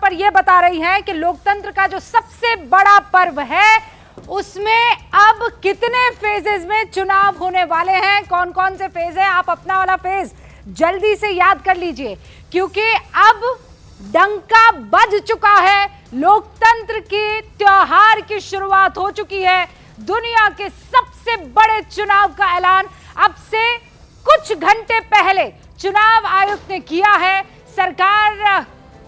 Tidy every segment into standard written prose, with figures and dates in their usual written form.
खबर यह बता रही है कि लोकतंत्र का जो सबसे बड़ा पर्व है उसमें अब कितने फेजेस में चुनाव होने वाले हैं, कौन कौन से फेज हैं, आप अपना वाला फेज जल्दी से याद कर लीजिए, क्योंकि अब डंका बज चुका है। लोकतंत्र के त्योहार की शुरुआत हो चुकी है। दुनिया के सबसे बड़े चुनाव का ऐलान अब से कुछ घंटे पहले चुनाव आयोग ने किया है। सरकार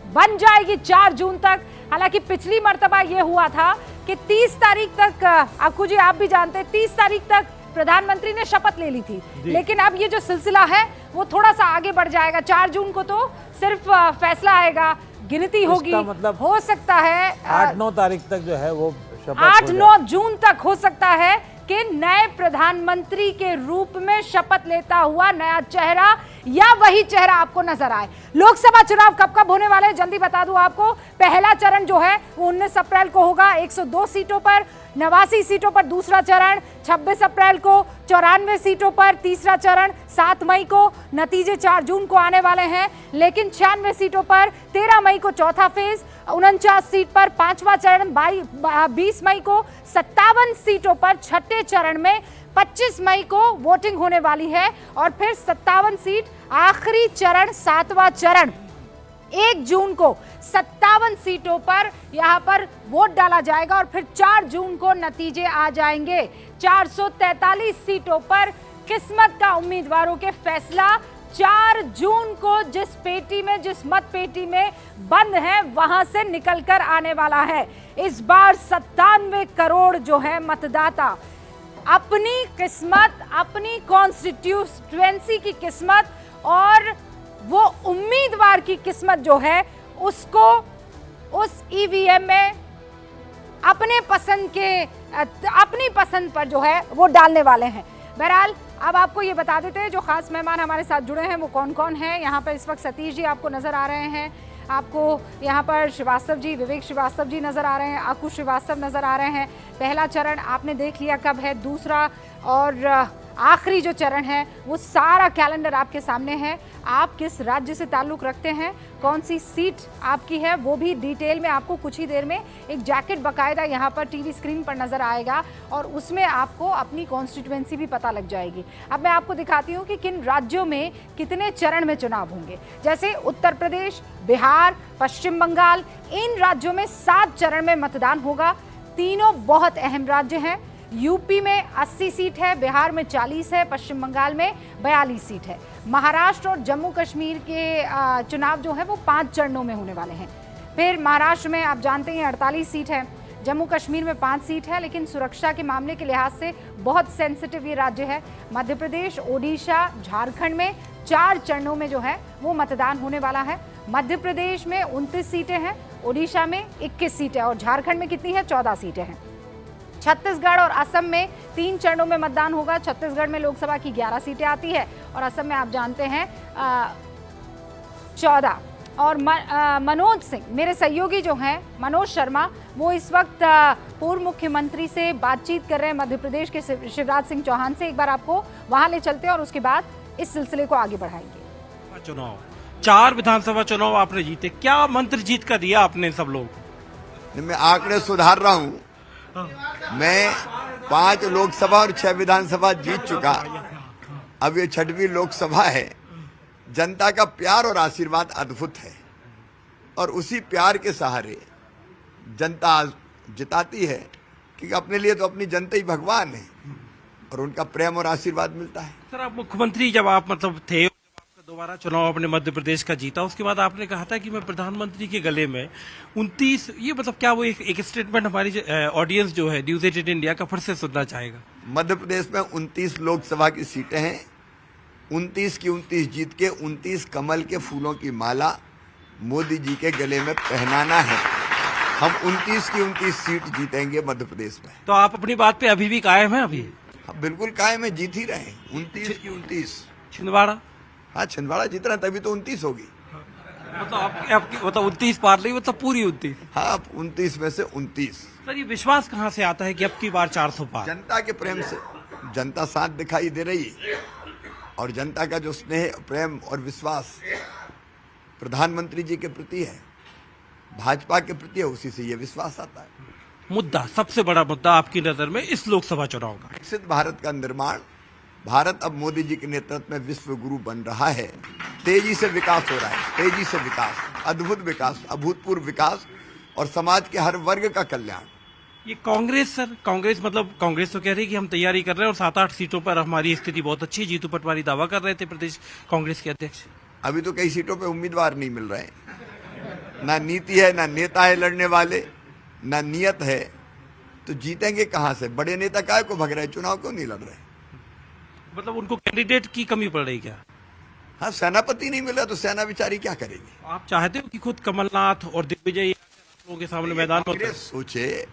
बन जाएगी 4 जून तक। हालांकि पिछली मर्तबा यह हुआ था कि 30 तारीख तक, अक्कू जी आप भी जानते हैं, 30 तारीख तक प्रधानमंत्री ने शपथ ले ली थी, लेकिन अब ये जो सिलसिला है वो थोड़ा सा आगे बढ़ जाएगा। 4 जून को तो सिर्फ फैसला आएगा, गिनती होगी, मतलब हो सकता है 8-9 तारीख तक जो है वो 8-9 जून तक हो सकता है कि नए प्रधानमंत्री के रूप में शपथ लेता हुआ नया चेहरा या वही चेहरा आपको नजर आए। लोकसभा चुनाव कब कब होने वाले हैं जल्दी बता दूं आपको। पहला चरण जो है वो 19 अप्रैल को होगा 102 सीटों पर, 89 सीटों पर दूसरा चरण, 26 अप्रैल को 94 सीटों पर तीसरा चरण, 7 मई को, नतीजे 4 जून को आने वाले हैं, लेकिन 96 सीटों पर 13 मई को चौथा फेज, 49 सीट पर 5वां चरण 20 मई को, 57 सीटों पर छठे चरण में 25 मई को वोटिंग होने वाली है, और फिर 57 सीट आखिरी चरण 7वां चरण 1 जून को 57 सीटों पर यहां पर वोट डाला जाएगा, और फिर 4 जून को नतीजे आ जाएंगे। 443 सीटों पर किस्मत का उम्मीदवारों के फैसला 4 जून को जिस पेटी में, जिस मत पेटी में बंद है वहां से निकलकर आने वाला है। इस बार 97 करोड़ जो है मतदाता अपनी किस्मत, अपनी कॉन्स्टिट्यूएंसी की किस्मत और वो उम्मीदवार की किस्मत जो है उसको उस ईवीएम में अपनी पसंद पर जो है वो डालने वाले हैं। बहरहाल अब आपको ये बता देते हैं जो खास मेहमान हमारे साथ जुड़े हैं वो कौन कौन हैं। यहाँ पर इस वक्त सतीश जी आपको नजर आ रहे हैं, आपको यहाँ पर श्रीवास्तव जी, विवेक श्रीवास्तव जी नजर आ रहे हैं, अक्कू श्रीवास्तव नजर आ रहे हैं। पहला चरण आपने देख लिया कब है, दूसरा और आखिरी जो चरण है वो सारा कैलेंडर आपके सामने है। आप किस राज्य से ताल्लुक़ रखते हैं, कौन सी सीट आपकी है, वो भी डिटेल में आपको कुछ ही देर में एक जैकेट बाकायदा यहाँ पर टीवी स्क्रीन पर नज़र आएगा, और उसमें आपको अपनी कॉन्स्टिट्यूएंसी भी पता लग जाएगी। अब मैं आपको दिखाती हूँ कि किन राज्यों में कितने चरण में चुनाव होंगे। जैसे उत्तर प्रदेश, बिहार, पश्चिम बंगाल, इन राज्यों में 7 चरण में मतदान होगा। तीनों बहुत अहम राज्य हैं। यूपी में 80 सीट है, बिहार में 40 है, पश्चिम बंगाल में 42 सीट है। महाराष्ट्र और जम्मू कश्मीर के चुनाव जो है वो 5 चरणों में होने वाले हैं। फिर महाराष्ट्र में आप जानते हैं 48 सीट है, जम्मू कश्मीर में 5 सीट है, लेकिन सुरक्षा के मामले के लिहाज से बहुत सेंसिटिव ये राज्य है। मध्य प्रदेश, ओडिशा, झारखंड में 4 चरणों में जो है वो मतदान होने वाला है। मध्य प्रदेश में 29 सीटें हैं, ओडिशा में 21 सीटें, और झारखंड में कितनी है, 14 सीटें हैं। छत्तीसगढ़ और असम में 3 चरणों में मतदान होगा। छत्तीसगढ़ में लोकसभा की 11 सीटें आती है, और असम में आप जानते हैं 14। और मनोज सिंह, मेरे सहयोगी जो हैं मनोज शर्मा, वो इस वक्त पूर्व मुख्यमंत्री से बातचीत कर रहे हैं, मध्य प्रदेश के शिवराज सिंह चौहान से। एक बार आपको वहां ले चलते हैं और उसके बाद इस सिलसिले को आगे बढ़ाएंगे। चुनाव 4 विधानसभा चुनाव आपने जीते, क्या मंत्र जीत कर दिया आपने सब लोग? मैं आंकड़े सुधार रहा हूँ। मैं 5 लोकसभा और 6 विधानसभा जीत चुका। अब ये 6वीं लोकसभा है। जनता का प्यार और आशीर्वाद अद्भुत है, और उसी प्यार के सहारे जनता जिताती है, क्योंकि अपने लिए तो अपनी जनता ही भगवान है, और उनका प्रेम और आशीर्वाद मिलता है। सर, आप मुख्यमंत्री जब आप थे, दोबारा चुनाव अपने मध्य प्रदेश का जीता, उसके बाद आपने कहा था कि मैं प्रधानमंत्री के गले में 29, ये मतलब क्या वो एक स्टेटमेंट हमारी ऑडियंस जो है न्यूज 18 इंडिया का फिर से सुनना चाहेगा? मध्य प्रदेश में 29 लोकसभा की सीटें हैं। 29 की 29 जीत के 29 कमल के फूलों की माला मोदी जी के गले में पहनाना है। हम 29 की 29 सीट जीतेंगे मध्य प्रदेश में। तो आप अपनी बात पे अभी भी कायम है? अभी बिल्कुल कायम है, जीत ही रहे। 29 की 29। छिंदवाड़ा? हाँ, छिंदवाड़ा जीत रहा, तभी तो 29 होगी। मतलब आपकी मतलब 29 पार नहीं, मतलब पूरी 29? हाँ, 29 में से 29। सर, ये विश्वास कहाँ से आता है कि अब की बार 400 पार? जनता के प्रेम से। जनता साथ दिखाई दे रही है, और जनता का जो स्नेह, प्रेम और विश्वास प्रधानमंत्री जी के प्रति है, भाजपा के प्रति है, उसी से ये विश्वास आता है। मुद्दा, सबसे बड़ा मुद्दा आपकी नजर में इस लोकसभा चुनाव का? विकसित भारत का निर्माण। भारत अब मोदी जी के नेतृत्व में विश्व गुरु बन रहा है। तेजी से विकास हो रहा है, तेजी से विकास, अद्भुत विकास, अभूतपूर्व विकास और समाज के हर वर्ग का कल्याण। ये कांग्रेस सर, कांग्रेस मतलब कांग्रेस तो कह रही है कि हम तैयारी कर रहे हैं और 7-8 सीटों पर हमारी स्थिति बहुत अच्छी है। जीतू पटवारी दावा कर रहे थे, प्रदेश कांग्रेस के अध्यक्ष। अभी तो कई सीटों पे उम्मीदवार नहीं मिल रहे, ना नीति है, ना नेता है लड़ने वाले, ना नियत है, तो जीतेंगे कहां से? बड़े नेता काय को भग रहे, चुनाव क्यों नहीं लड़ रहे? मतलब उनको कैंडिडेट की कमी पड़ रही क्या? हाँ, सेनापति नहीं मिला तो सेना बिचारी क्या करेगी? आप चाहते हो कि खुद कमलनाथ और दिग्विजय लोगों के सामने मैदान में उतरे? सोचे,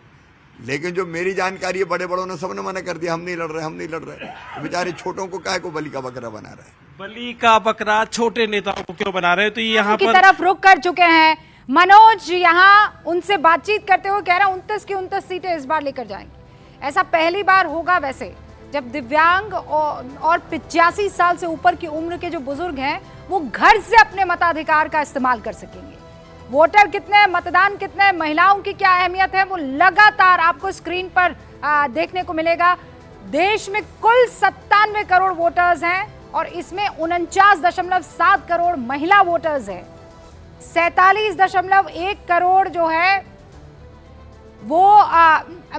लेकिन जो मेरी जानकारी है, बड़े बड़ों ने सबने मना कर दिया, हम नहीं लड़ रहे, हम नहीं लड़ रहे। तो बेचारे छोटों को काय को बलि का बकरा बना रहे? बलि का बकरा छोटे नेताओं को क्यों बना रहे हैं? तो ये यहाँ की पर तरफ रुख कर चुके हैं मनोज, यहाँ उनसे बातचीत करते हुए कह रहे हैं 29 की 29 सीटें इस बार लेकर जाएंगे। ऐसा पहली बार होगा वैसे जब दिव्यांग और 85 साल से ऊपर की उम्र के जो बुजुर्ग हैं वो घर से अपने मताधिकार का इस्तेमाल कर सकेंगे। वोटर कितने, मतदान कितने, महिलाओं की क्या अहमियत है, वो लगातार आपको स्क्रीन पर देखने को मिलेगा। देश में कुल 97 करोड़ वोटर्स हैं और इसमें 49.7 करोड़ महिला वोटर्स हैं। 47.1 करोड़ जो है वो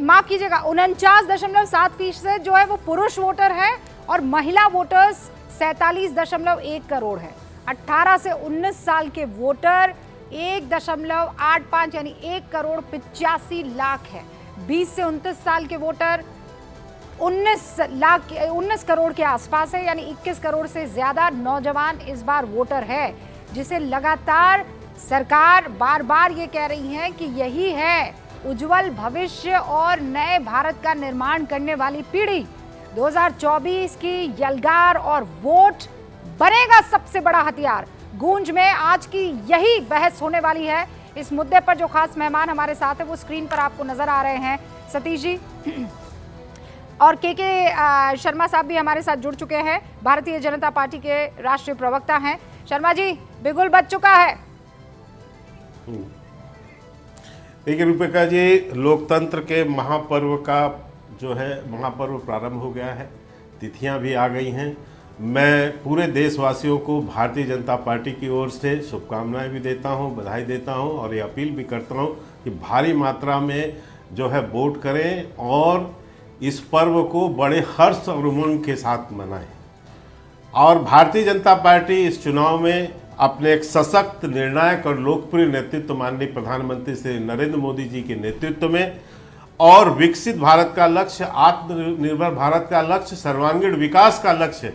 माफ कीजिएगा 49.7% जो है वो पुरुष वोटर है और महिला वोटर्स 47.1 करोड़ है। 18 से 19 साल के वोटर 1.85 यानी 1 करोड़ 85 लाख है। 20 से 29 साल के वोटर 19 करोड़ के आसपास है, यानी 21 करोड़ से ज्यादा नौजवान इस बार वोटर है, जिसे लगातार सरकार बार बार ये कह रही है कि यही है उज्जवल भविष्य और नए भारत का निर्माण करने वाली पीढ़ी। 2024 की यलगार और वोट बनेगा सबसे बड़ा हथियार। गूंज में आज की यही बहस होने वाली है। इस मुद्दे पर जो खास मेहमान हमारे साथ है वो स्क्रीन पर आपको नजर आ रहे हैं, सतीश जी और के शर्मा साहब भी हमारे साथ जुड़ चुके हैं, भारतीय जनता पार्टी के राष्ट्रीय प्रवक्ता हैं। शर्मा जी, बिगुल बज चुका है। देखिए रूपिका जी, लोकतंत्र के महापर्व का जो है महापर्व प्रारंभ हो गया है, तिथियां भी आ गई हैं। मैं पूरे देशवासियों को भारतीय जनता पार्टी की ओर से शुभकामनाएं भी देता हूं, बधाई देता हूं और ये अपील भी करता हूं कि भारी मात्रा में जो है वोट करें और इस पर्व को बड़े हर्ष और उमंग के साथ मनाएं। और भारतीय जनता पार्टी इस चुनाव में अपने एक सशक्त, निर्णायक और लोकप्रिय नेतृत्व माननीय प्रधानमंत्री श्री नरेंद्र मोदी जी के नेतृत्व में और विकसित भारत का लक्ष्य, आत्मनिर्भर भारत का लक्ष्य, सर्वांगीण विकास का लक्ष्य,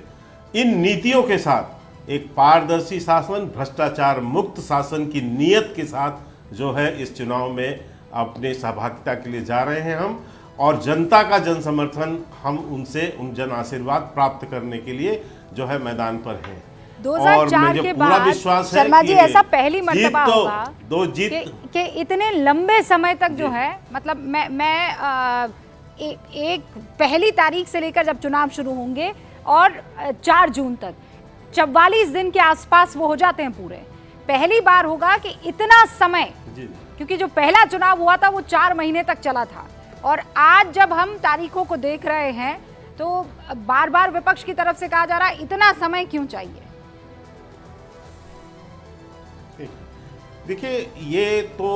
इन नीतियों के साथ एक पारदर्शी शासन, भ्रष्टाचार मुक्त शासन की नीयत के साथ जो है इस चुनाव में अपने सहभागिता के लिए जा रहे हैं हम, और जनता का जन समर्थन हम उनसे जन आशीर्वाद प्राप्त करने के लिए जो है मैदान पर हैं। 2004 के बाद शर्मा जी ऐसा पहली मर्तबा होगा कि इतने लंबे समय तक जो है, मतलब मैं एक पहली तारीख से लेकर जब चुनाव शुरू होंगे और 4 जून तक 44 दिन के आसपास वो हो जाते हैं पूरे। पहली बार होगा कि इतना समय, क्योंकि जो पहला चुनाव हुआ था वो 4 महीने तक चला था, और आज जब हम तारीखों को देख रहे हैं तो बार बार विपक्ष की तरफ से कहा जा रहा है इतना समय क्यों चाहिए। देखिए, ये तो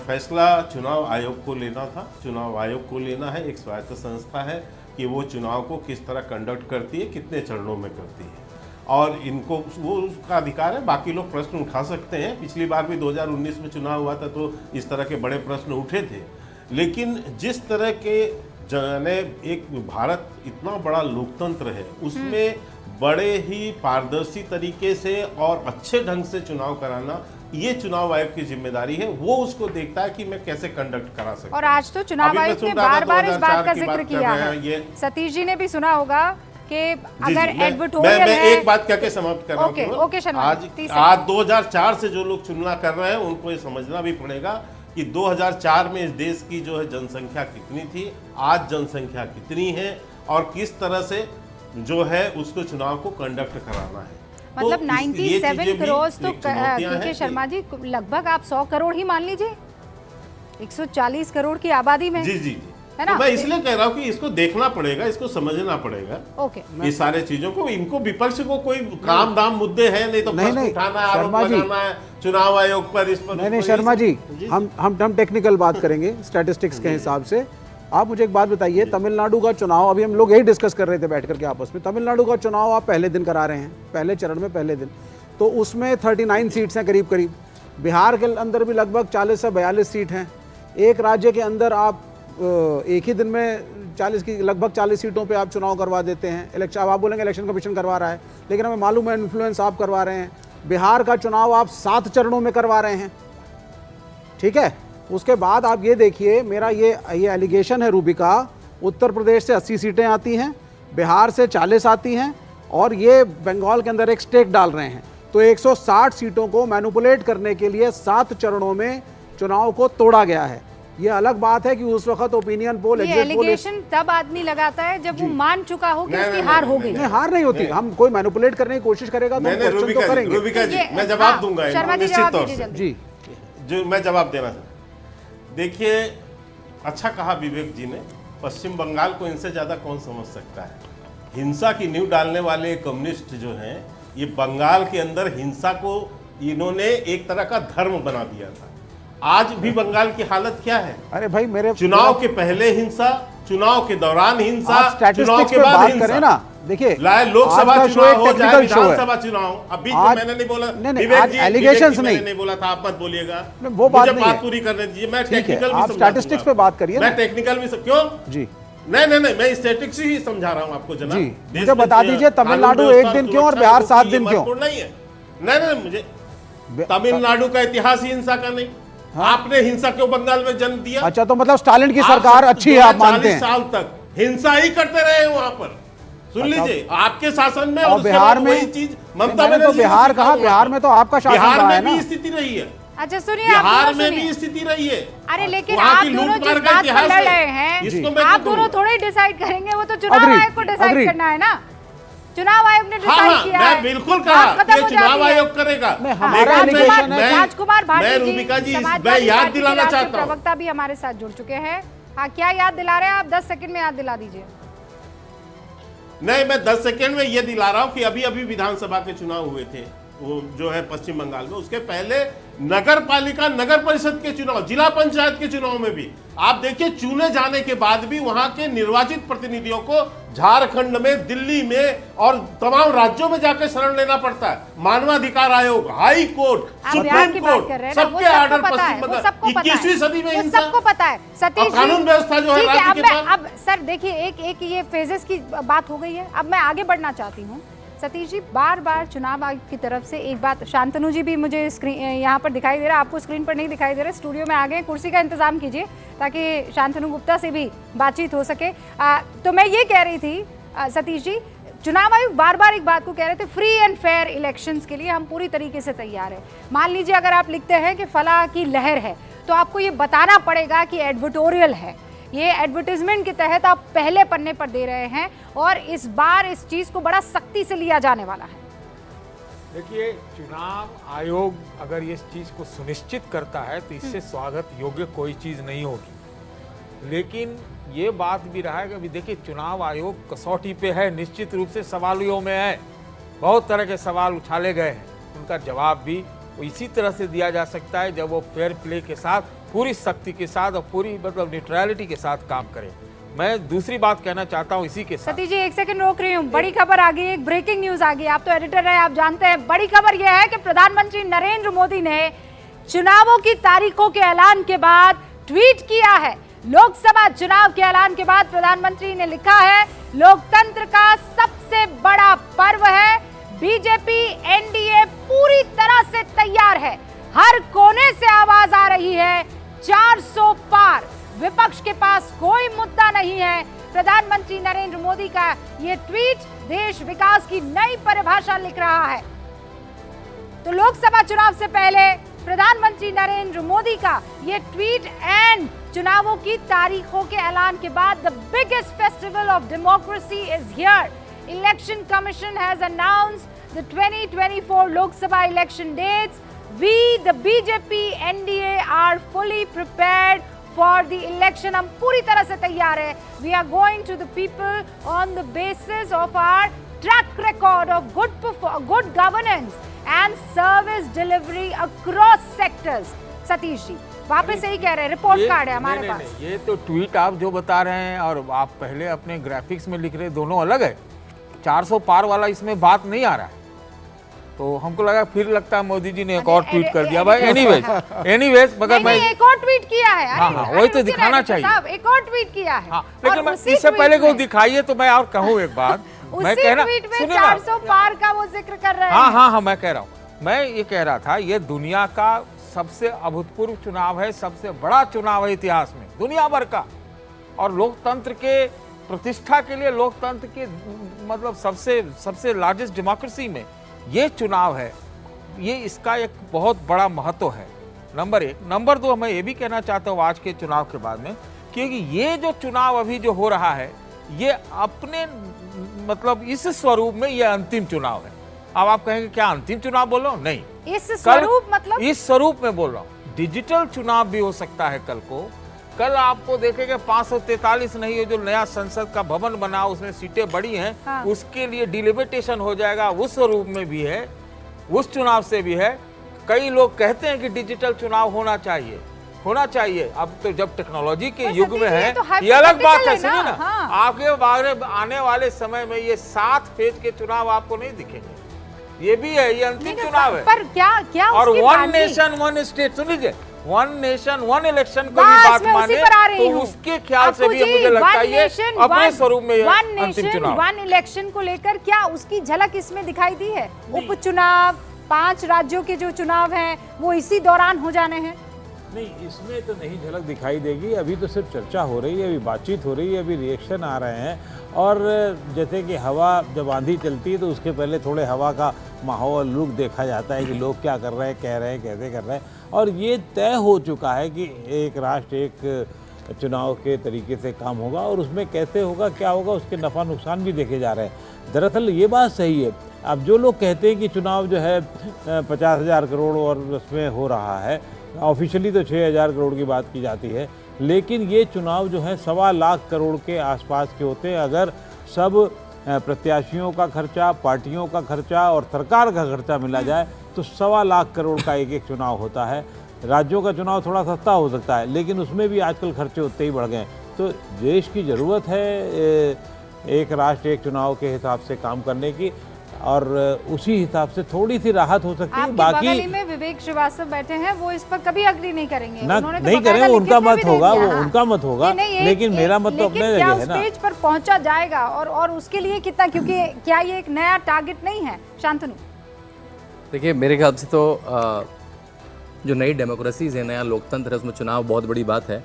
फैसला चुनाव आयोग को लेना था। चुनाव आयोग को लेना है, एक स्वायत्त संस्था है कि वो चुनाव को किस तरह कंडक्ट करती है, कितने चरणों में करती है, और इनको वो उसका अधिकार है। बाकी लोग प्रश्न उठा सकते हैं। पिछली बार भी 2019 में चुनाव हुआ था तो इस तरह के बड़े प्रश्न उठे थे, लेकिन जिस तरह के एक भारत इतना बड़ा लोकतंत्र है उसमें बड़े ही पारदर्शी तरीके से और अच्छे ढंग से चुनाव कराना ये चुनाव आयोग की जिम्मेदारी है। वो उसको देखता है कि मैं कैसे कंडक्ट करा सकता हूं। और आज तो चुनाव आयोग ने बार बार इस बात का जिक्र किया है। सतीश जी ने भी सुना होगा कि अगर एडवर्टोरियल मैं एक बात कह के समाप्त कर रहा हूं। ओके शर्मा, आज 2004 से जो लोग चुनाव कर रहे हैं उनको ये समझना भी पड़ेगा कि 2004 में इस देश की जो है जनसंख्या कितनी थी, आज जनसंख्या कितनी है और किस तरह से जो है उसको चुनाव को कंडक्ट कराना है। मतलब तो ये 97 चीजें भी करोड़ तो एक चुनौतियां के हैं शर्मा जी लगभग आप 100 करोड़ ही मान लीजिए 140 करोड़ की आबादी में। जी जी जी है तो ना? मैं इसलिए कह रहा हूँ कि इसको देखना पड़ेगा, इसको समझना पड़ेगा, ओके ये सारे चीजों को। इनको विपक्ष को कोई काम दाम मुद्दे हैं नहीं तो नहीं, प्रश्न नहीं, उठाना, आरोप शर्मा जी। लगाना है चुनाव आयोग पर, इस पर नहीं उस पर, शर्मा ये जी, सब- हम टेक्निकल बात करेंगे स्टैटिस्टिक्स के हिसाब से। आप मुझे एक बात बताइए, तमिलनाडु का चुनाव, अभी हम लोग यही डिस्कस कर रहे थे बैठ करके आपस में, तमिलनाडु का चुनाव आप पहले दिन करा रहे हैं, पहले चरण में पहले दिन, तो उसमें 39 सीट्स हैं करीब करीब। बिहार के अंदर भी लगभग 40 से 42 सीट हैं। एक राज्य के अंदर आप एक ही दिन में 40 की लगभग 40 सीटों पे आप चुनाव करवा देते हैं। इलेक्शन, अब आप बोलेंगे इलेक्शन कमीशन करवा रहा है, लेकिन हमें मालूम है इन्फ्लुएंस आप करवा रहे हैं। बिहार का चुनाव आप 7 चरणों में करवा रहे हैं, ठीक है। उसके बाद आप ये देखिए, मेरा ये एलिगेशन है रूबिका, उत्तर प्रदेश से 80 सीटें आती हैं, बिहार से 40 आती हैं, और ये बंगाल के अंदर एक स्टेक डाल रहे हैं। तो 160 सीटों को मैनिपुलेट करने के लिए 7 चरणों में चुनाव को तोड़ा गया है। ये अलग बात है कि उस वक्त ओपिनियन पोल, ये एग्जिट पोल, एलिगेशन तब आदमी लगाता है जब वो मान चुका हो कि नहीं, उसकी नहीं, हार नहीं, हो नहीं, गई। नहीं हार नहीं होती। हम कोई मैनिपुलेट करने की कोशिश करेगा तो हम नहीं नहीं क्वेश्चन तो करेंगे। रूबिका जी ये- मैं जवाब हाँ, दूंगा शर्मा जी निश्चित जवाब तौर दीजिए से, जल्दी। जी जो मैं जवाब देना चाहता। देखिए, अच्छा कहा विवेक जी ने, पश्चिम बंगाल को इनसे ज्यादा कौन समझ सकता है। हिंसा की नींव डालने वाले कम्युनिस्ट जो हैं, ये बंगाल के अंदर हिंसा को इन्होंने एक तरह का धर्म बना दिया था। आज भी बंगाल की हालत क्या है? अरे भाई मेरे चुनाव के पहले हिंसा, चुनाव के दौरान हिंसा, आप चुनाव स्टैटिस्टिक्स के पे बाद बात हिंसा। करें ना। देखिए, लाए लोकसभा आज का शो चुनाव एक हो जाए, टेक्निकल शो है। विधानसभा चुनाव, अभी आज- मैंने नहीं बोला, नहीं, नहीं, विवेक आज जी, allegations विवेक जी, नहीं। मैंने नहीं बोला था, आप मत बोलिएगा। नहीं, वो बात मुझे नहीं बात है। पूरी करने दीजिए, मैं ठीक है, टेक्निकल भी आप समझा statistics दूंगा पे बात करिए मैं ना। टेक्निकल भी क्यों जी नहीं, मैं स्टैटिस्टिक्स ही समझा रहा हूँ आपको जनाब। जी, देश मुझे में बता दीजिए, कानून तमिलनाडु व्यवस्था एक दिन और क्यों और सुरक्षा बिहार को 7 ये दिन क्यों? महत्वपूर्ण नहीं है। नहीं, मुझे तमिलनाडु का इतिहास ही हिंसा का नहीं। आपने हिंसा क्यों बंगाल में जन्म दिया? अच्छा, तो मतलब स्टालिन की आप सरकार अच्छी है, आप मानते 40 हैं? साल तक हिंसा ही करते रहे वहां पर। सुन अच्छा, लीजिए, आपके शासन में और उसके बिहार बाद में वही चीज ममता मैंने तो बनर्जी ने बिहार सिखाया कहा, हुआ बिहार था। में तो आपका शासन बिहार रहा है में ना। भी स्थिति रही है, अच्छा सुनिए, आप बिहार दोनों में सुनिए। भी स्थिति रही है। अरे लेकिन वहाँ आप की दोनों लूटमार जिस का बात पर इतिहास लड़ है। रहे हैं, इसको मैं आप क्यों दोनों कहूँ? थोड़े डिसाइड करेंगे, वो तो चुनाव Agreed, आयोग को डिसाइड agreed। करना है ना। चुनाव आयोग ने हाँ, डिसाइड किया है। मैं बिल्कुल कहा बात खत्म कि हो चुनाव जाती है। आयोग करेगा। नहीं, हमारा लेकिन allegation है- राजकुमार मैं भाटी रूबिका जी, समाजवादी मैं याद पार्टी के दिलाना राष्ट्रीय चाहता हूँ। प्रवक्ता भी हमारे साथ जुड़ चुके हैं। हाँ, क्या याद दिला रहे हैं आप? 10 सेकंड में याद दिला दीजिए। नहीं, मैं 10 सेकेंड में ये दिला रहा हूं कि अभी अभी विधानसभा के चुनाव हुए थे, वो जो है पश्चिम बंगाल में। उसके पहले नगर पालिका, नगर परिषद के चुनाव, जिला पंचायत के चुनाव में भी आप देखिए, चुने जाने के बाद भी वहां के निर्वाचित प्रतिनिधियों को झारखंड में, दिल्ली में और तमाम राज्यों में जाकर शरण लेना पड़ता है। मानवाधिकार आयोग, हाई कोर्ट, आप बिहार की सुप्रीम बात कर रहे कोर्ट, हैं ना, वो सबके सबको आर्डर पता है, पश्चिम वो बंगाल सबको पता है, 21वीं सदी में वो हिंसा, सबको पता है। सतीश और कानून जी, व्यवस्था जो है ठीक राज्य अब के मैं, पास। अब सर देखिए, एक ये फेजेस की बात हो गई है, अब मैं आगे बढ़ना चाहती हूँ। सतीश जी, बार बार चुनाव आयोग की तरफ से एक बात, शांतनु जी भी मुझे स्क्रीन यहाँ पर दिखाई दे रहा है, आपको स्क्रीन पर नहीं दिखाई दे रहा, स्टूडियो में आ गए, कुर्सी का इंतजाम कीजिए ताकि शांतनु गुप्ता से भी बातचीत हो सके। तो मैं ये कह रही थी सतीश जी, चुनाव आयोग बार बार एक बात को कह रहे थे, फ्री एंड फेयर इलेक्शंस के लिए हम पूरी तरीके से तैयार है। मान लीजिए अगर आप लिखते हैं कि फलां की लहर है, तो आपको ये बताना पड़ेगा कि एडवर्टोरियल है, ये एडवर्टीजमेंट के तहत आप पहले पन्ने पर दे रहे हैं, और इस बार इस चीज को बड़ा सख्ती से लिया जाने वाला है। देखिए, चुनाव आयोग अगर इस चीज को सुनिश्चित करता है तो इससे स्वागत योग्य कोई चीज नहीं होगी। लेकिन ये बात भी रहा है कि अभी देखिए, चुनाव आयोग कसौटी पे है, निश्चित रूप से सवालियों में है, बहुत तरह के सवाल उछाले गए हैं, उनका जवाब भी इसी तरह से दिया जा सकता है जब वो फेयर प्ले के साथ, पूरी सख्ती के साथ और पूरी मतलब न्यूट्रलिटी के साथ काम करें। मैं दूसरी बात कहना चाहता हूं इसी के साथ। सतीश जी, एक सेकंड रोक रही हूँ, बड़ी खबर आ गई, एक ब्रेकिंग न्यूज आ गई, आप तो एडिटर हैं, आप जानते हैं। बड़ी खबर यह है कि प्रधानमंत्री नरेंद्र मोदी ने चुनावों की तारीखों के ऐलान के बाद ट्वीट किया है। लोकसभा चुनाव के ऐलान के बाद प्रधानमंत्री ने लिखा है, लोकतंत्र का सबसे बड़ा पर्व है, बीजेपी एनडीए पूरी तरह से तैयार है, हर कोने से आवाज आ रही है, 400 पार, विपक्ष के पास कोई मुद्दा नहीं है। प्रधानमंत्री नरेंद्र मोदी का ये ट्वीट देश विकास की नई परिभाषा लिख रहा है। तो लोकसभा चुनाव से पहले प्रधानमंत्री नरेंद्र मोदी का ये ट्वीट एंड चुनावों की तारीखों के ऐलान के बाद, the biggest festival of democracy is here. Election Commission has announced the 2024 Lok Sabha election dates. We, the BJP NDA, are fully prepared for the election. हम पूरी तरह से तैयार है. We are going to the people on the basis of our track record of good governance and service delivery across sectors. Satish ji वापस सही कह रहे हैं, रिपोर्ट कार्ड है हमारे पास. ये तो ट्वीट आप जो बता रहे हैं और आप पहले अपने ग्राफिक्स में लिख रहे हैं, दोनों अलग है. 400 पार वाला इसमें बात नहीं आ रहा है, तो हमको लगा, फिर लगता है मोदी जी ने एक और ट्वीट कर दिया. भाई एनीवेज मगर मैं एक और ट्वीट किया है. हाँ, वही तो दिखाना चाहिए. एक और ट्वीट किया है. हाँ, लेकिन मैं इससे पहले को दिखाइए तो मैं और कहूँ एक बात. मैं कह रहा, ट्वीट में 400 पार का वो जिक्र कर रहे हैं. हाँ, मैं कह रहा हूँ, मैं ये कह रहा था, ये दुनिया का सबसे अभूतपूर्व चुनाव है, सबसे बड़ा चुनाव है इतिहास में, दुनिया भर का. और लोकतंत्र के प्रतिष्ठा के लिए, लोकतंत्र के मतलब सबसे लार्जेस्ट डेमोक्रेसी में ये चुनाव है. ये इसका एक बहुत बड़ा महत्व है, नंबर 1. नंबर 2, मैं ये भी कहना चाहता हूँ आज के चुनाव के बाद में, क्योंकि ये जो चुनाव अभी जो हो रहा है, ये अपने मतलब इस स्वरूप में ये अंतिम चुनाव है. अब आप कहेंगे क्या अंतिम चुनाव बोल रहा हूँ? नहीं, इस स्वरूप मतलब इस स्वरूप में बोल रहा हूँ. डिजिटल चुनाव भी हो सकता है कल को. कल आपको देखेंगे 543 नहीं है, जो नया संसद का भवन बना उसमें सीटें बड़ी हैं. हाँ. उसके लिए डिलिमिटेशन हो जाएगा, उस स्वरूप में भी है, उस चुनाव से भी है. कई लोग कहते हैं कि डिजिटल चुनाव होना चाहिए. अब तो जब टेक्नोलॉजी के युग में है, ये अलग बात है. सुनिए ना, आपके बारे आने वाले समय में ये 7 फेज के चुनाव आपको नहीं दिखेंगे. ये भी है, ये अंतिम चुनाव है. पर क्या और वन नेशन वन स्टेट, सुन लीजिए, वन नेशन वन इलेक्शन को भी बात माने तो उसके ख्याल से भी मुझे लगता है ये अपने स्वरूप में अंतिम चुनाव. वन इलेक्शन को लेकर क्या उसकी झलक इसमें दिखाई दी है? उपचुनाव, 5 राज्यों के जो चुनाव हैं वो इसी दौरान हो जाने हैं. नहीं, इसमें तो नहीं झलक दिखाई देगी. अभी तो सिर्फ चर्चा हो रही है, अभी बातचीत हो रही है, अभी रिएक्शन आ रहे हैं. और जैसे कि हवा जब आंधी चलती है तो उसके पहले थोड़े हवा का माहौल लुक देखा जाता है कि लोग क्या कर रहे हैं, कह रहे हैं, कैसे कर रहे हैं. और ये तय हो चुका है कि एक राष्ट्र एक चुनाव के तरीके से काम होगा, और उसमें कैसे होगा, क्या होगा, उसके नफ़ा नुकसान भी देखे जा रहे हैं. दरअसल ये बात सही है. अब जो लोग कहते हैं कि चुनाव जो है 50,000 करोड़ और उसमें हो रहा है, ऑफिशियली तो 6,000 करोड़ की बात की जाती है, लेकिन ये चुनाव जो है 1.25 लाख करोड़ के आसपास के होते हैं. अगर सब प्रत्याशियों का खर्चा, पार्टियों का खर्चा और सरकार का खर्चा मिला जाए तो 1.25 लाख करोड़ का एक चुनाव होता है. राज्यों का चुनाव थोड़ा सस्ता हो सकता है, लेकिन उसमें भी आजकल खर्चे उतने ही बढ़ गए. तो देश की ज़रूरत है एक राष्ट्र एक चुनाव के हिसाब से काम करने की, और उसी हिसाब से थोड़ी सी राहत हो सकती है. बाकी बगल में विवेक श्रीवास्तव बैठे हैं, वो इस पर कभी अग्री नहीं करेंगे. ना, नहीं करेंगे, उनका मत होगा, वो उनका मत होगा. लेकिन मेरा मत तो अपने जगह है ना. स्टेज पर पहुंचा जाएगा और उसके लिए कितना, क्योंकि क्या ये एक नया टारगेट नहीं है? शांतनु, देखिए, मेरे ख्याल से तो जो नई डेमोक्रेसीज है, नया लोकतंत्र है, उसमें चुनाव बहुत बड़ी बात है.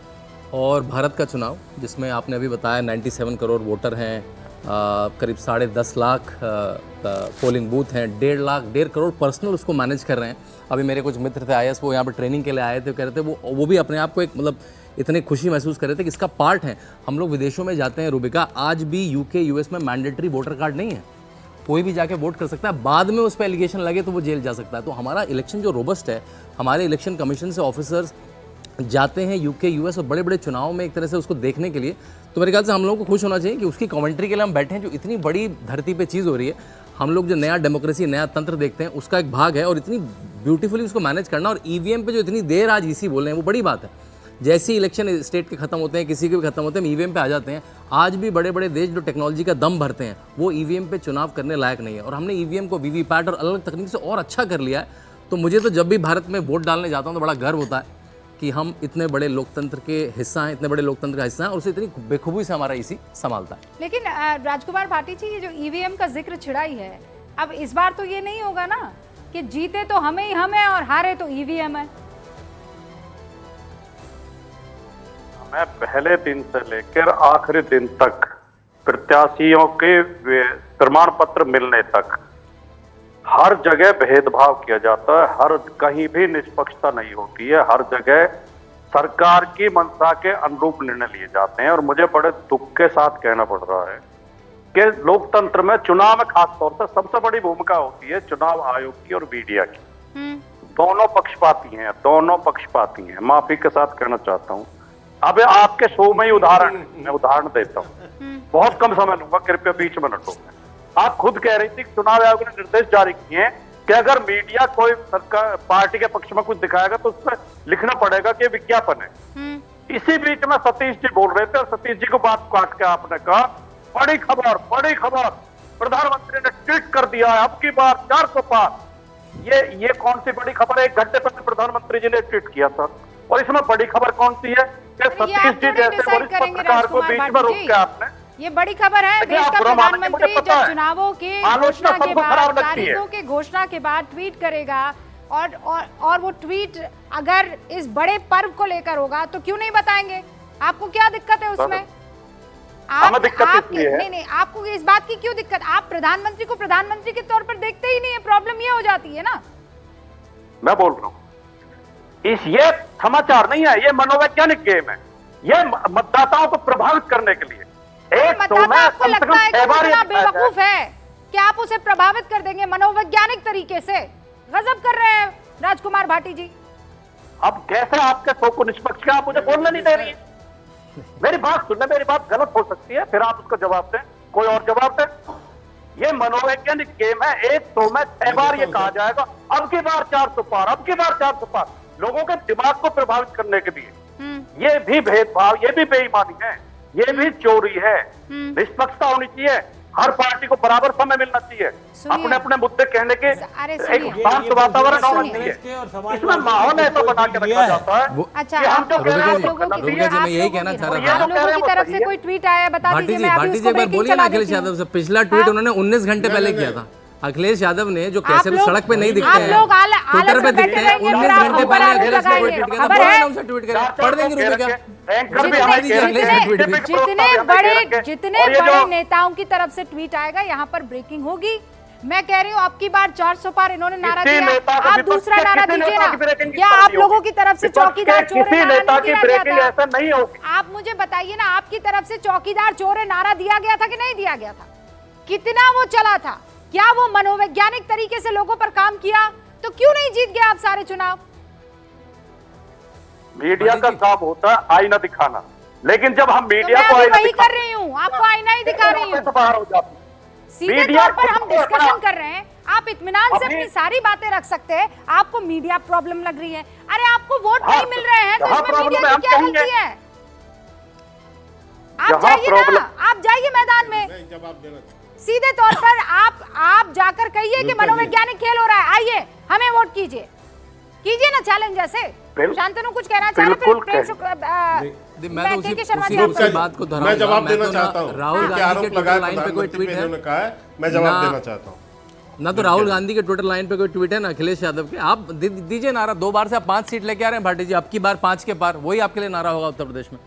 और भारत का चुनाव, जिसमें आपने अभी बताया 97 करोड़ वोटर हैं, करीब 10.5 लाख पोलिंग बूथ हैं, 1.5 करोड़ पर्सनल उसको मैनेज कर रहे हैं. अभी मेरे कुछ मित्र थे IAS, वो यहाँ पर ट्रेनिंग के लिए आए थे, कह रहे थे वो भी अपने आप को एक मतलब इतने खुशी महसूस कर रहे थे कि इसका पार्ट है. हम लोग विदेशों में जाते हैं रूबिका, आज भी UK US में मैंडेटरी वोटर कार्ड नहीं है, कोई भी जाके वोट कर सकता है. बाद में उस पर एलिगेशन लगे तो वो जेल जा सकता है. तो हमारा इलेक्शन जो रोबस्ट है, हमारे इलेक्शन कमीशन से ऑफिसर्स जाते हैं UK US और बड़े बड़े चुनाव में एक तरह से उसको देखने के लिए. तो मेरे ख्याल से हम लोगों को खुश होना चाहिए कि उसकी कमेंट्री के लिए हम बैठे हैं. जो इतनी बड़ी धरती पे चीज़ हो रही है, हम लोग जो नया डेमोक्रेसी, नया तंत्र देखते हैं, उसका एक भाग है. और इतनी ब्यूटीफुली उसको मैनेज करना, और EVM पे जो इतनी देर आज EC बोल रहे हैं, वो बड़ी बात है. जैसे ही इलेक्शन स्टेट के खत्म होते हैं, किसी के भी खत्म होते हैं, हम EVM पे आ जाते हैं. आज भी बड़े बड़े देश जो टेक्नोलॉजी का दम भरते हैं, वो EVM पे चुनाव करने लायक नहीं है. और हमने EVM को VVPAT और अलग तकनीक से और अच्छा कर लिया है. तो मुझे तो जब भी भारत में वोट डालने जाता हूँ तो बड़ा गर्व होता है कि हम इतने बड़े लोकतंत्र के हिस्सा हैं, इतने बड़े लोकतंत्र का हिस्सा हैं, और उसे इतनी बेखूबी से हमारा EC संभालता है. लेकिन राजकुमार भाटी जी, ये जो EVM का जिक्र छिड़ाई है, अब इस बार तो ये नहीं होगा ना कि जीते तो हम है और हारे तो EVM है. मैं पहले दिन से लेकर आखिरी दिन तक प्रत्याशियों के प्रमाण पत्र मिलने तक हर जगह भेदभाव किया जाता है. हर कहीं भी निष्पक्षता नहीं होती है. हर जगह सरकार की मंशा के अनुरूप निर्णय लिए जाते हैं. और मुझे बड़े दुख के साथ कहना पड़ रहा है कि लोकतंत्र में चुनाव में खास तौर से सबसे बड़ी भूमिका होती है चुनाव आयोग की और मीडिया की। दोनों पक्षपाती हैं, दोनों पक्षपाती हैं। माफी के साथ कहना चाहता हूं। अब आपके शो में ही मैं उदाहरण देता हूं, बहुत कम समय लूंगा, कृपया बीच में न टोकें। आप खुद कह रही थी कि चुनाव आयोग ने निर्देश जारी किए हैं कि अगर मीडिया कोई सरकार पार्टी के पक्ष में कुछ दिखाएगा तो उसमें लिखना पड़ेगा कि विज्ञापन है। इसी बीच में सतीश जी बोल रहे थे और सतीश जी को बात काट के आपने कहा बड़ी खबर प्रधानमंत्री ने ट्वीट कर दिया है अब की बार 400 पार। ये कौन सी बड़ी खबर है? 1 घंटे पहले प्रधानमंत्री जी ने ट्वीट किया था। और इसमें बड़ी खबर कौन सी है कि सतीश जी जैसे वरिष्ठ पत्रकार को बीच में रोक के आपने, ये बड़ी खबर है। देश का प्रधानमंत्री जब चुनावों के घोषणा के बाद, तारीखों के घोषणा के बाद ट्वीट करेगा और वो ट्वीट अगर इस बड़े पर्व को लेकर होगा तो क्यों नहीं बताएंगे? आपको क्या दिक्कत है उसमें? नहीं, आपको इस बात की क्यों दिक्कत? आप प्रधानमंत्री को प्रधानमंत्री के तौर पर देखते ही नहीं है। प्रॉब्लम ये हो जाती है ना। मैं बोल रहा हूं ये समाचार नहीं है, ये मनोवैज्ञानिक गेम है। ये मतदाताओं को प्रभावित करने के लिए मतदाता आपको लगता है कि इतना बेवकूफ है कि आप उसे प्रभावित कर देंगे मनोवैज्ञानिक तरीके से? गजब कर रहे हैं राजकुमार भाटी जी। अब कैसे आपके शो को निष्पक्ष क्या आप मुझे बोलने नहीं दे रही है? मेरी बात सुनने, मेरी बात गलत हो सकती है, फिर आप उसका जवाब दें, कोई और जवाब दें। ये मनोवैज्ञानिक गेम है। एक शो में 6 बार ये कहा जाएगा अब की बार 400 पार, अब की बार 400 पार, लोगों के दिमाग को प्रभावित करने के लिए। ये भी भेदभाव, ये भी बेईमानी है, ये भी चोरी है। निष्पक्षता होनी चाहिए, हर पार्टी को बराबर समय मिलना चाहिए, अपने अपने मुद्दे कहने के एक शांत वातावरण होना चाहिए। इसमें माहौल ऐसा बना के रखा जाता है। अच्छा, हम जो कह रहे हैं मैं यही कहना चाह रहा था। आप लोगों की तरफ से कोई ट्वीट आया, बता दीजिए। मैं अभी उसको एक बार बोलिए ना अखिलेश यादव से। पिछला ट्वीट उन्होंने 19 घंटे पहले किया था। अखिलेश यादव ने जो कैसे सड़क पे नहीं दिखते हैं, ट्विटर पे दिखते हैं, 19 घंटे पहले अखिलेश ने ट्वीट किया था। उनसे ट्वीट करें, पढ़ देंगे रुपए क्या? जितने बड़े नेताओं की तरफ से ट्वीट आएगा यहाँ पर ब्रेकिंग होगी। मैं कह रही हूँ अब की बार 400 पार इन्होंने नारा दिया, आप दूसरा नारा दीजिए ना। क्या आप लोगों की तरफ से चौकीदार चोर है नारा नहीं दिया गया था? आप मुझे बताइए ना, आपकी तरफ से चौकीदार चोर है नारा दिया गया था कि नहीं दिया गया था? कितना वो चला था? क्या वो मनोवैज्ञानिक तरीके से लोगों पर काम किया? तो क्यों नहीं जीत गए आप सारे चुनाव? मीडिया का काम होता है आईना दिखाना, लेकिन जब हम मीडिया को आईना वही कर रही हूँ, आपको आईना ही दिखा रही हूँ। बाहर हो जाती, सीधे तौर पर हम डिस्कशन कर रहे हैं। आप इत्मीनान से अपनी सारी बातें रख सकते हैं। आपको मीडिया प्रॉब्लम लग रही है। अरे आपको वोट नहीं मिल रहे हैं तो इसमें मीडिया की क्या गलती है? आप जाइए ना, आप जाइए मैदान में, सीधे तौर पर आप जाकर कहिए कि मनोवैज्ञानिक खेल हो रहा है, आइए हमें वोट कीजिए ना चैलेंज जैसे। शांतनु कुछ कहना चाह रहे थे? मैं तो उसी बात को मैं जवाब देना चाहता हूं। राहुल गांधी के ट्विटर लाइन पे कोई ट्वीट है, मैं जवाब देना चाहता हूं। ना तो राहुल गांधी के ट्विटर लाइन पे कोई ट्वीट है ना अखिलेश यादव के। आप दीजिए नारा। 2 बार से आप 5 सीट लेके आ रहे हैं भाटी जी, अब की बार 5 के पार, वही आपके लिए नारा होगा उत्तर प्रदेश में।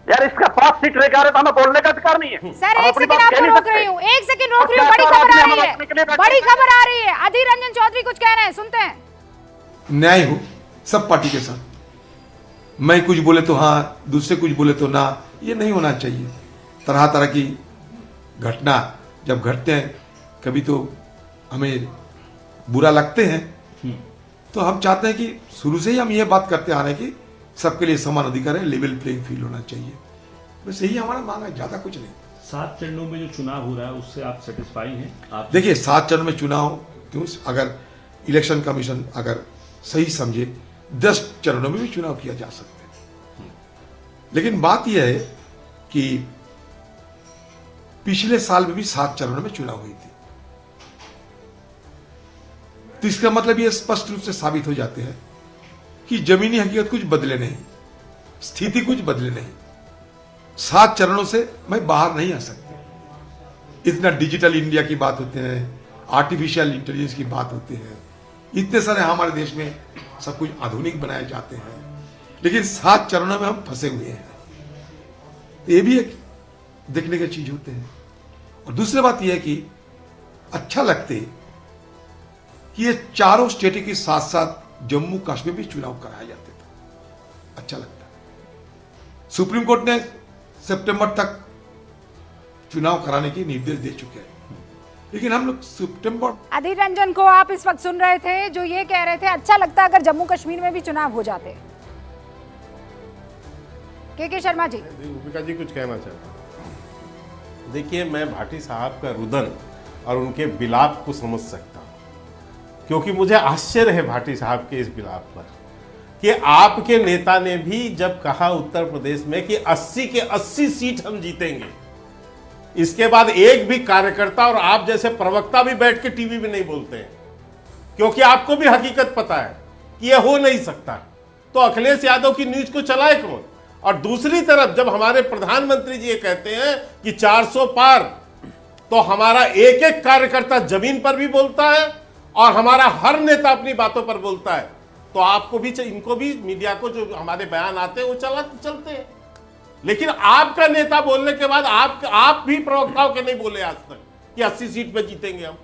यार इसका 5 सीट लेके आ रहे तो हमें बोलने का अधिकार नहीं है। सर एक सेकंड आपको रोक रही हूँ, एक सेकंड रोक रही हूँ। बड़ी खबर आ रही है, बड़ी खबर आ रही है। अधीर रंजन चौधरी कुछ कह रहे हैं, सुनते हैं। न्याय हो सब पार्टी के साथ। मैं कुछ बोले तो हाँ, दूसरे कुछ बोले तो ना, ये नहीं होना चाहिए। तरह तरह की घटना जब घटते हैं, कभी तो हमें बुरा लगते हैं, तो हम चाहते हैं कि शुरू से ही हम ये बात करते आ रहे हैं कि सबके लिए समान अधिकार है, लेवल प्लेइंग फील्ड होना चाहिए। बस यही हमारा मांग है, ज्यादा कुछ नहीं। 7 चरणों में जो चुनाव हो रहा है उससे आप सेटिस्फाई हैं? आप देखिए 7 चरण में चुनाव क्यों, अगर इलेक्शन कमीशन अगर सही समझे 10 चरणों में भी चुनाव किया जा सकता है। लेकिन बात यह है कि पिछले साल में भी 7 चरणों में चुनाव हुई थी, तो इसका मतलब यह स्पष्ट रूप से साबित हो जाते हैं कि जमीनी हकीकत कुछ बदले नहीं, स्थिति कुछ बदले नहीं। 7 चरणों से मैं बाहर नहीं आ सकती। इतना डिजिटल इंडिया की बात होते हैं, आर्टिफिशियल इंटेलिजेंस की बात होती है, इतने सारे हमारे देश में सब कुछ आधुनिक बनाए जाते हैं, लेकिन 7 चरणों में हम फंसे हुए हैं। ये भी एक देखने की चीज होते हैं। और दूसरी बात यह है कि अच्छा लगते कि ये चारों स्टेट के साथ साथ जम्मू कश्मीर में चुनाव कराए जाते थे, अच्छा लगता है। सुप्रीम कोर्ट ने सितंबर तक चुनाव कराने के निर्देश दे चुके हैं। लेकिन हम लोग सितंबर अधीर रंजन को आप इस वक्त सुन रहे थे, जो ये कह रहे थे अच्छा लगता अगर जम्मू कश्मीर में भी चुनाव हो जाते। के शर्मा जी। रूपिका जी कुछ कहना चाहते हैं। देखिए, मैं भाटी साहब का रुदन और उनके विलाप को समझ सकता हूं, क्योंकि मुझे आश्चर्य है भाटी साहब के इस विलाप पर कि आपके नेता ने भी जब कहा उत्तर प्रदेश में कि 80 के 80 सीट हम जीतेंगे, इसके बाद एक भी कार्यकर्ता और आप जैसे प्रवक्ता भी बैठ के टीवी में नहीं बोलते हैं, क्योंकि आपको भी हकीकत पता है कि यह हो नहीं सकता। तो अखिलेश यादव की न्यूज को चलाए कौन? और दूसरी तरफ जब हमारे प्रधानमंत्री जी ये कहते हैं कि 400 पार, तो हमारा एक एक कार्यकर्ता जमीन पर भी बोलता है और हमारा हर नेता अपनी बातों पर बोलता है, तो आपको भी, इनको भी, मीडिया को जो हमारे बयान आते हैं वो चलते हैं। लेकिन आपका नेता बोलने के बाद आप भी प्रवक्ताओं के नहीं बोले आज तक कि 80 सीट पे जीतेंगे हम,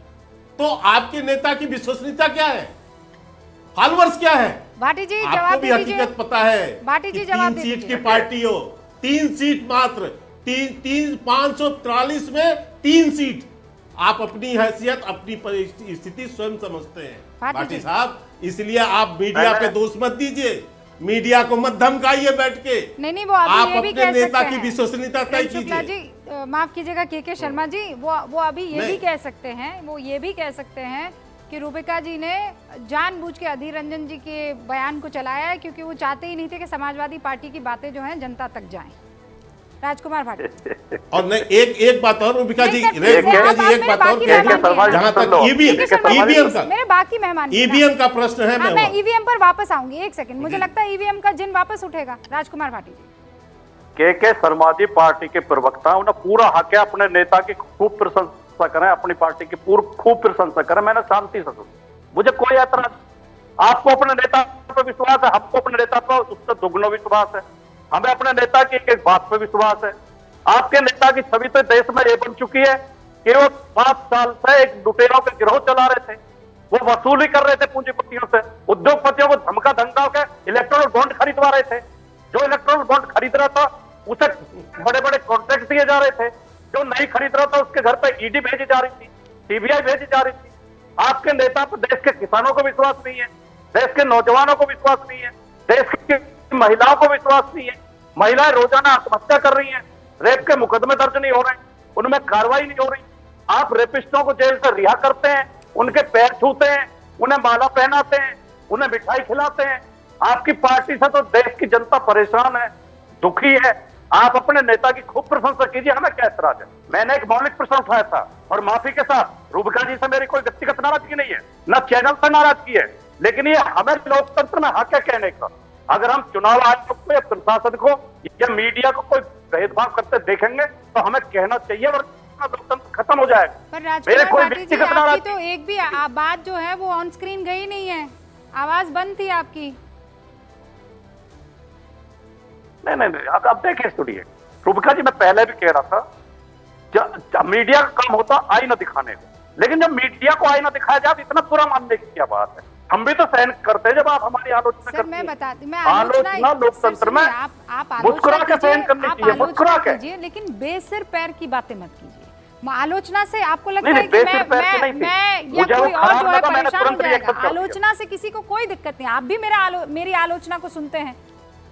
तो आपके नेता की विश्वसनीयता क्या है? फॉलोअर्स क्या है? भाटी जी आपको जवाब भी हकीकत पता है। भाटी जी कि जवाब 3 सीट की पार्टी हो, 3 सीट मात्र, 543 में 3 सीट। आप अपनी हैसियत, अपनी स्थिति स्वयं समझते हैं भाटी साहब, इसलिए आप मीडिया पे दोष मत दीजिए, मीडिया को मत धमकाइए बैठ के। नहीं, वो अभी आप ये भी अपने कह नेता सकते की हैं। विश्वसनीयता तय शुक्ला कीजिए। जी माफ कीजिएगा, के शर्मा जी, वो अभी ये भी कह सकते हैं, वो ये भी कह सकते हैं कि रूबिका जी ने जानबूझ के अधीर रंजन जी के बयान को चलाया है, क्योंकि वो चाहते ही नहीं थे कि समाजवादी पार्टी की बातें जो हैं जनता तक जाएं। राजकुमार भाटी। और नहीं, एक बात और रूबिका जी, एक बात और जहां तक ईवीएम का प्रश्न है, मैं ईवीएम पर वापस आऊंगी। एक सेकंड, मुझे लगता है ईवीएम का जिन वापस उठेगा। राजकुमार भाटी जी। के शर्मा जी पार्टी के प्रवक्ता, उन्हें पूरा हक है अपने नेता की खूब प्रशंसा करें, अपनी पार्टी की खूब प्रशंसा करें, मैंने शांति से सुन, मुझे कोई ऐतराज। आपको अपने नेता पर विश्वास है, हमको अपने नेता पर उससे दुगना विश्वास है, हमें अपने नेता की एक बात पर विश्वास है। आपके नेता की छवि तो देश में ये बन चुकी है कि वो 5 साल से एक लुटेरों के गिरोह चला रहे थे, वो वसूली कर रहे थे पूंजीपतियों से, उद्योगपतियों को धमका धमका के इलेक्ट्रॉनिक बॉन्ड खरीदवा रहे थे। जो इलेक्ट्रॉनिक बॉन्ड खरीद रहा था उसे बड़े बड़े कॉन्ट्रैक्ट दिए जा रहे थे, जो नहीं खरीद रहा था उसके घर पे ईडी भेजी जा रही थी, सीबीआई भेजी जा रही थी। आपके नेता पर देश के किसानों को विश्वास नहीं है, देश के नौजवानों को विश्वास नहीं है, देश की महिलाओं को विश्वास नहीं है। महिलाएं रोजाना आत्महत्या कर रही हैं, रेप के मुकदमे दर्ज नहीं हो रहे, उनमें कार्रवाई नहीं हो रही। आप रेपिस्टों को जेल से रिहा करते हैं, उनके पैर छूते हैं, उन्हें माला पहनाते हैं, उन्हें मिठाई खिलाते हैं। आपकी पार्टी से तो देश की जनता परेशान है, दुखी है। आप अपने नेता की खूब प्रशंसा कीजिए, हमें क्या ऐतराज है। मैंने एक मौलिक प्रश्न उठाया था और माफी के साथ रूबिका जी से मेरी कोई व्यक्तिगत नाराजगी नहीं है, न चैनल से नाराजगी है, लेकिन ये हमें लोकतंत्र में हक है कहने का। अगर हम चुनाव आयोग को या प्रशासन को या मीडिया को कोई भेदभाव करते देखेंगे तो हमें कहना चाहिए, और लोकतंत्र खत्म हो जाएगा। पर राजकुमार भाटी जी, आपकी तो एक भी बात जो है वो ऑन स्क्रीन गई नहीं है, आवाज बंद थी आपकी। नहीं, अब देखिए सुनिए रूबिका जी, मैं पहले भी कह रहा था मीडिया का काम होता आईना दिखाने को, लेकिन जब मीडिया को आईना दिखाया जाए तो इतना बुरा मानने की क्या बात है। हम भी तो सहन करते हैं जब आप हमारी आलोचना करते हैं। मैं आलोचना लोकतंत्र में मुस्कुरा के सहन करनी चाहिए, मुस्कुरा के, लेकिन बेसिर पैर की बातें मत कीजिए। आलोचना से आपको लगता है कि मैं या कोई और जो है परेशान हो जाएगा। आलोचना से किसी को कोई दिक्कत नहीं, आप भी मेरी आलोचना को सुनते हैं,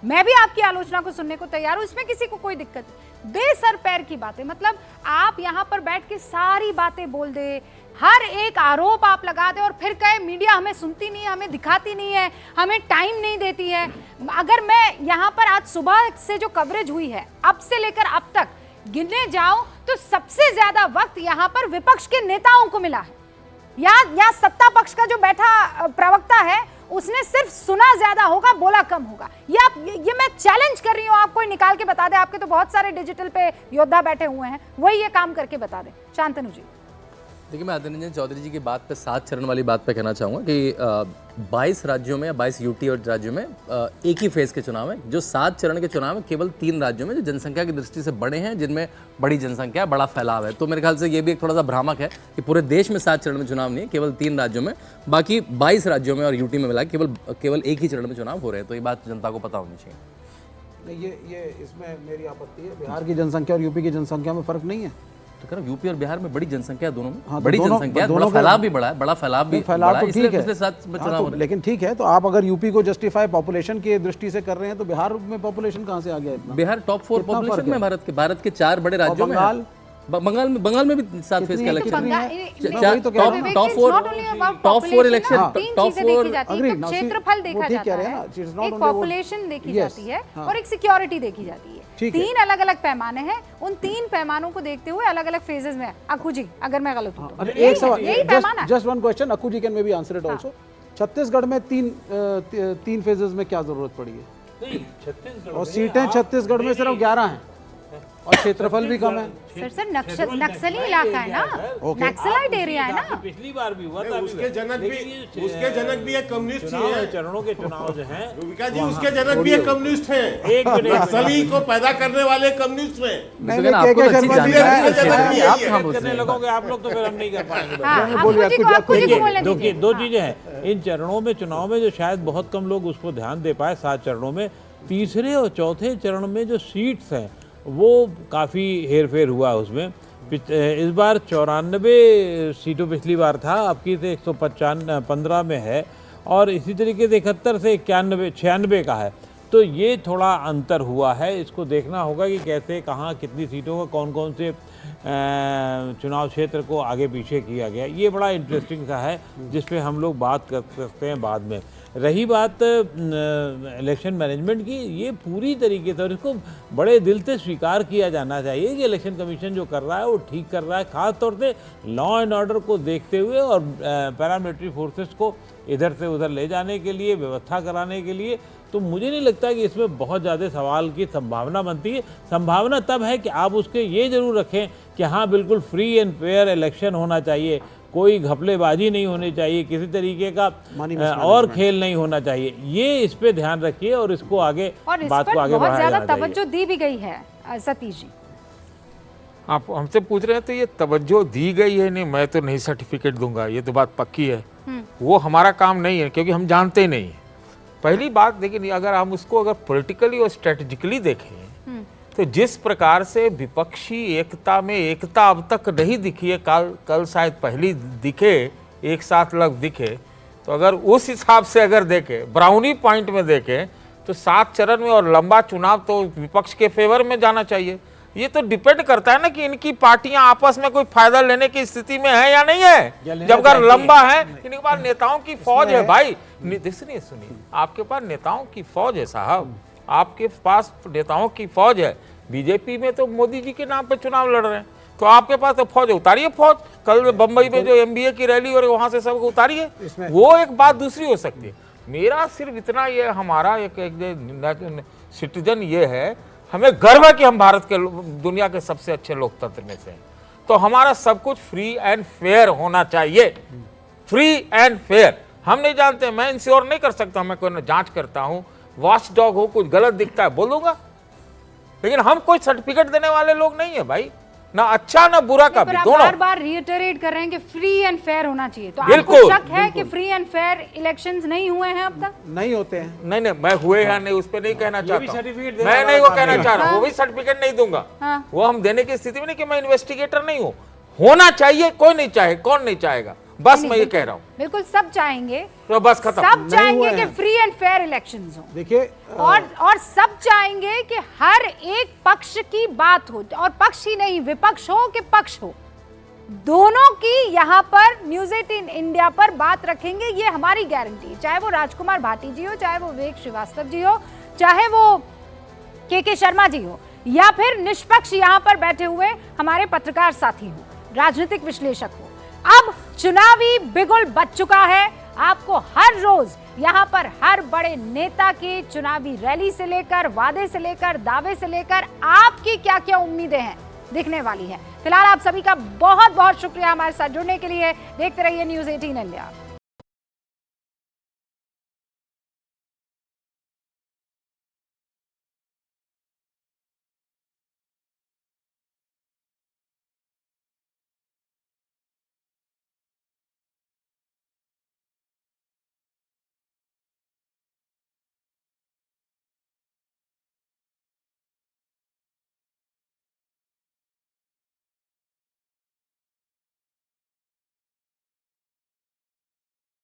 मैं भी आपकी आलोचना को सुनने को तैयार हूं, इसमें किसी को कोई दिक्कत नहीं। बेसर पैर की बातें, मतलब आप यहां पर बैठ के सारी बातें बोल दे, हर एक आरोप आप लगा दे और फिर कहे मीडिया हमें सुनती नहीं है, हमें दिखाती नहीं है, हमें टाइम नहीं देती है। अगर मैं यहाँ पर आज सुबह से जो कवरेज हुई है अब से लेकर अब तक गिनने जाऊं तो सबसे ज्यादा वक्त यहाँ पर विपक्ष के नेताओं को मिला है, या सत्ता पक्ष का जो बैठा प्रवक्ता है उसने सिर्फ सुना ज्यादा होगा, बोला कम होगा। ये मैं चैलेंज कर रही हूं, आप कोई निकाल के बता दे, आपके तो बहुत सारे डिजिटल पे योद्धा बैठे हुए हैं, वही ये काम करके बता दे। शांतनु जी। देखिए, मैं अधीर रंजन चौधरी जी की बात पे 7 चरण वाली बात पे कहना चाहूँगा कि 22 राज्यों में, 22 यूटी और राज्यों में एक ही फेज़ के चुनाव हैं। जो 7 चरण के चुनाव हैं केवल 3 राज्यों में जो जनसंख्या की दृष्टि से बड़े हैं, जिनमें बड़ी जनसंख्या है, बड़ा फैलाव है। तो मेरे ख्याल से ये भी एक थोड़ा सा भ्रामक है कि पूरे देश में 7 चरण में चुनाव नहीं है, केवल 3 राज्यों में, बाकी 22 राज्यों में और यूटी में मिला केवल एक ही चरण में चुनाव हो रहे हैं। तो ये बात जनता को पता होनी चाहिए। नहीं, ये इसमें मेरी आपत्ति है। बिहार की जनसंख्या और यूपी की जनसंख्या में फ़र्क नहीं है। तो कह रहा हूं, यूपी और बिहार में बड़ी जनसंख्या है दोनों में, हाँ, तो बड़ी दोनों- जनसंख्या है, दोनों बड़ा का- फैलाव भी बड़ा है, बड़ा फैलाव भी फैलाव बड़ा तो है, इसलिए ठीक है। पिछले 7 में हाँ, चुनाव तो हो रहे हैं। लेकिन ठीक है, तो आप अगर यूपी को जस्टिफाई पॉपुलेशन की दृष्टि से कर रहे हैं तो बिहार में पॉपुलेशन कहाँ से आ गया इतना? बिहार टॉप 4 कितना फर्क पॉपुलेशन में है? भारत के 4 बड़े राज्यों में है। बंगाल? बंगाल में भी 7 फेज कितनी का है? इलेक्शन कितनी है। है? नहीं, तो कह रहा हूं। Vivek, top it's four- not only about top four population, election- ना, तीन टॉप चीजें फोर- देखी जाती है। Agreed, एक तो now see, क्षेत्रफल वो देखा ठीक जाता कह रहे हैं है, ना, it's not एक only about- पॉपुलेशन देखी Yes, जाती है हाँ। और एक सिक्योरिटी देखी जाती है। ठीक है। 3 अलग अलग पैमाने हैं, उन 3 पैमानों को देखते हुए अलग अलग फेजेस में। अक्कू जी, अगर मैं गलत हूं तो अरे यही एक सवाल, है, यही पैमाना है। Just one question, Akku ji can may be answer it also. Chhattisgarh में तीन फेजेस में क्या जरूरत पड़ी है? नहीं, छत्तीसगढ़ और में सीटें आप- छत्तीसगढ़ में सिर्फ 11 हैं और क्षेत्रफल भी कम है। सर नक्सली इलाका है ना, ओके। नक्सलाइट एरिया है ना। पिछली बार भी हुआ था, उसके जनक भी एक कम्युनिस्ट ही चुनाव है। चरणों के चुनाव जो हैं, विकास जी, उसके जनक भी एक कम्युनिस्ट हैं। एक मिनट, नक्सली को पैदा करने वाले कम्युनिस्ट में नहीं, लेकिन आपको के तो अच्छी शर्मा जी जानकारी है, है, आप कहाँ बोल करने रहे हैं? लगोगे आप लोग तो फिर हम नहीं कर पाएंगे। हाँ, बोलिए, अक्कू जी को देखिए, बोलने देखिए, दीजिए। 2 चीजें हैं इन चरणों में, चुनाव में जो शायद बहुत कम लोग उसको ध्यान दे पाए। 7 चरणों में तीसरे और चौथे चरण में जो सीट्स हैं वो काफ़ी हेरफेर हुआ उसमें। इस बार 94 सीटों पिछली बार था, अब की से 115 में है और इसी तरीके से 71 से 91 96 का है। तो ये थोड़ा अंतर हुआ है, इसको देखना होगा कि कैसे कहाँ कितनी सीटों का कौन कौन से चुनाव क्षेत्र को आगे पीछे किया गया। ये बड़ा इंटरेस्टिंग सा है जिस पे हम लोग बात कर सकते हैं बाद में। रही बात इलेक्शन मैनेजमेंट की, ये पूरी तरीके से और इसको बड़े दिल से स्वीकार किया जाना चाहिए कि इलेक्शन कमीशन जो कर रहा है वो ठीक कर रहा है, ख़ास तौर से लॉ एंड ऑर्डर को देखते हुए और पैरामिलिट्री फोर्सेस को इधर से उधर ले जाने के लिए, व्यवस्था कराने के लिए। तो मुझे नहीं लगता कि इसमें बहुत ज़्यादा सवाल की संभावना बनती है। संभावना तब है कि आप उसके ये ज़रूर रखें कि हाँ बिल्कुल फ्री एंड फेयर इलेक्शन होना चाहिए, कोई घपलेबाजी नहीं होनी चाहिए, किसी तरीके का और खेल नहीं होना चाहिए। ये इस पे ध्यान रखिए और इसको आगे और इस बात को पर आगे बहुत बढ़ाया ज्यादा जाना तवज्जो चाहिए। दी भी गई है। सतीश जी, आप हमसे पूछ रहे हैं तो ये तवज्जो दी गई है, नहीं मैं तो नहीं सर्टिफिकेट दूंगा, ये तो बात पक्की है। वो हमारा काम नहीं है क्योंकि हम जानते नहीं हैं। पहली बात, लेकिन अगर हम उसको अगर पॉलिटिकली और स्ट्रेटेजिकली देखें तो जिस प्रकार से विपक्षी एकता में एकता अब तक नहीं दिखी है, कल शायद पहली दिखे, एक साथ लग दिखे, तो अगर उस हिसाब से अगर देखें, ब्राउनी पॉइंट में देखें, तो 7 चरण में और लंबा चुनाव तो विपक्ष के फेवर में जाना चाहिए। ये तो डिपेंड करता है ना कि इनकी पार्टियां आपस में कोई फायदा लेने की स्थिति में है या नहीं है। जब अगर लंबा है, इनके पास नेताओं की फौज है भाई। सुनिए, आपके पास नेताओं की फौज है साहब, आपके पास नेताओं की फौज है। बीजेपी में तो मोदी जी के नाम पे चुनाव लड़ रहे हैं, तो आपके पास तो फौज है, उतारिए फौज। कल बंबई में जो MBA की रैली हो रही है वहां से सबको उतारिए। वो एक बात दूसरी हो सकती है। मेरा सिर्फ इतना ये हमारा एक सिटीजन ये है, हमें गर्व है कि हम भारत के दुनिया के सबसे अच्छे लोकतंत्र में से हैं। तो हमारा सब कुछ फ्री एंड फेयर होना चाहिए, फ्री एंड फेयर। हम नहीं जानते, मैं इंश्योर नहीं कर सकता, मैं कोई जांच करता हूं, वॉच डॉग हो, कुछ गलत दिखता है बोलूंगा, लेकिन हम कोई सर्टिफिकेट देने वाले लोग नहीं है भाई, ना अच्छा ना बुरा का भी, दोनों। बार बार रिइटरेट कर रहे हैं कि फ्री एंड फेयर होना चाहिए, तो आपको बिल्कुल, शक है कि फ्री एंड फेयर इलेक्शंस नहीं हुए हैं अब तक? नहीं होते हैं। नहीं, मैं हुए हैं नहीं, उस पर नहीं कहना चाहता हूं। सर्टिफिकेट देने मैं वाला नहीं वो काम कहना नहीं चाह रहा, वो भी सर्टिफिकेट नहीं दूंगा। हाँ। वो हम देने की स्थिति में नहीं कि मैं इन्वेस्टिगेटर नहीं हूँ। होना चाहिए, कोई नहीं चाहे, कौन नहीं चाहेगा, बस मैं ये कह रहा हूँ। बिल्कुल सब चाहेंगे, तो बस खत्म। सब चाहेंगे कि फ्री एंड फेयर इलेक्शंस हो। देखिए, और सब चाहेंगे कि हर एक पक्ष की बात हो, और पक्ष ही नहीं, विपक्ष हो कि पक्ष हो, दोनों की यहाँ पर न्यूज़ 18 इंडिया पर बात रखेंगे, ये हमारी गारंटी है। चाहे वो राजकुमार भाटी जी हो, चाहे वो विवेक श्रीवास्तव जी हो, चाहे वो के शर्मा जी हो, या फिर निष्पक्ष यहाँ पर बैठे हुए हमारे पत्रकार साथी हो, राजनीतिक विश्लेषक हो। अब चुनावी बिगुल बज चुका है। आपको हर रोज यहाँ पर हर बड़े नेता की चुनावी रैली से लेकर, वादे से लेकर, दावे से लेकर आपकी क्या क्या उम्मीदें हैं दिखने वाली है। फिलहाल आप सभी का बहुत बहुत शुक्रिया हमारे साथ जुड़ने के लिए। देखते रहिए न्यूज़ 18 इंडिया।